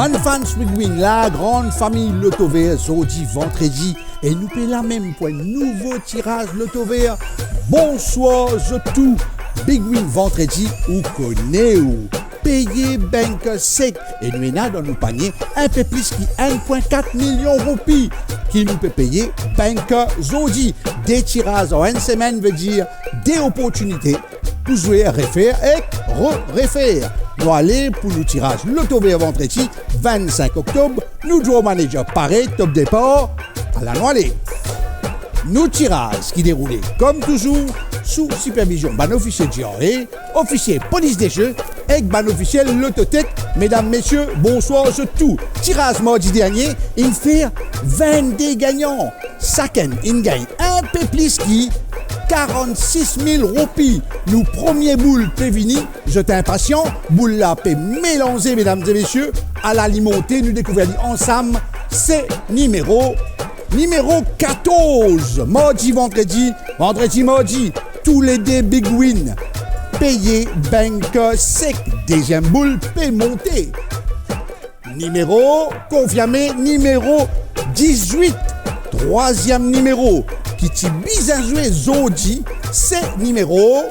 Bonne fans Bigwin, la grande famille Loto Vert, jeudi, vendredi, et nous payons la même pour un nouveau tirage Loto Vert. Bonsoir, je tout. Bigwin vendredi, ou connaît ou payer banque sec. Et nous avons dans nos paniers un peu plus qui 1,4 million de roupies qui nous peut payer banque jeudi. Des tirages en une semaine veut dire des opportunités pour jouer à refaire et refaire. Nous allons pour le tirage Loto Vert vendredi 25 octobre. Nous jouons au manager pareil, top départ à la noilée. Nous tirage qui déroulait comme toujours sous supervision ban officier GRE, officier police des jeux et ban officiel Lototech. Mesdames, messieurs, bonsoir, je tout. Tirage mardi dernier, il fait 22 gagnants. Chacun, il gagne un peu plus qui 46 000 roupies. Nous, premier boule Pévini, j'étais impatient. Boule là, peut mélanger, mesdames et messieurs, à l'alimenter. Nous découvrons ensemble, c'est numéro 14. Mardi, vendredi, mardi. Tous les deux big win. Payé, banque sec. Deuxième boule, paie monter. Numéro, confirmé, numéro 18. Troisième numéro, qui t'y bien joué, Zodi, c'est numéro.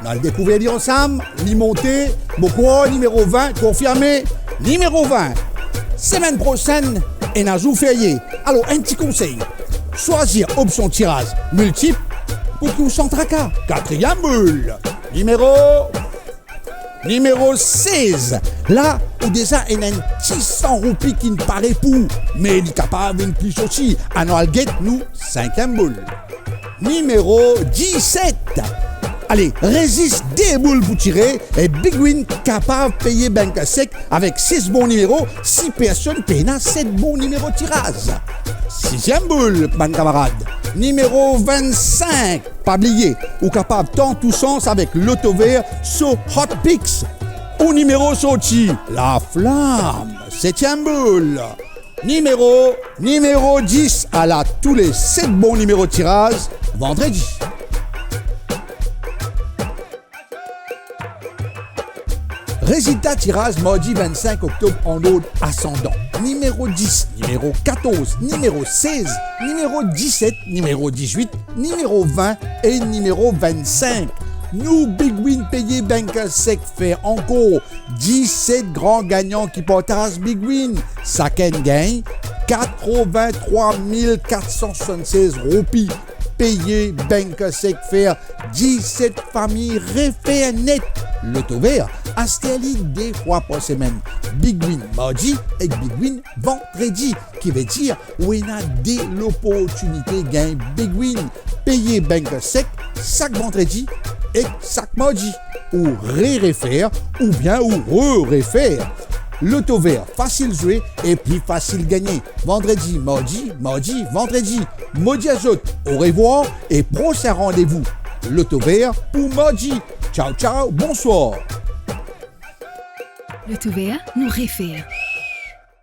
On a le découvert ensemble, monté, beaucoup, numéro 20, confirmé, numéro 20. Semaine prochaine, et un jour férié. Alors, un petit conseil, choisir option tirage multiple pour que vous sans tracas. Quatrième boule, numéro 16. Là, où déjà, il y a un petit 100 roupies qui ne paraît pour, mais il est capable de plus aussi. À Noël Gate, nous, cinquième boule. Numéro 17. Allez, résiste des boules pour tirer et Big Win capable de payer banque sec avec 6 bons numéros. 6 personnes payent 7 bons numéros de tirage. Sixième boule, ban camarade. Numéro 25. Pas oublier, ou capable tant tout sens avec Loto Vert sur Hot Picks. Au numéro sorti, la flamme. Septième boule. Numéro 10 à la tous les 7 bons numéros de tirage vendredi. Résultat tirage mardi 25 octobre en ordre ascendant. Numéro 10, numéro 14, numéro 16, numéro 17, numéro 18, numéro 20 et numéro 25. Nous, Big Win payé banque sec fait encore 17 grands gagnants qui partagent Big Win. Chacun gagne 83 476 roupies. Payé banque sec faire 17 familles refaire net. Loto Vert installé 2 fois par semaine. Big Win mardi et Big Win vendredi. Qui veut dire où il y a dès l'opportunité de gagner Big Win. Payé banque sec chaque vendredi et chaque mardi. Ou refaire ou bien ou refaire. Loto Vert, facile jouer et plus facile gagner. Vendredi, mardi, vendredi. Maudit à autres, au revoir et prochain rendez-vous. Loto Vert pour mardi. Ciao, bonsoir. Loto Vert nous réfère.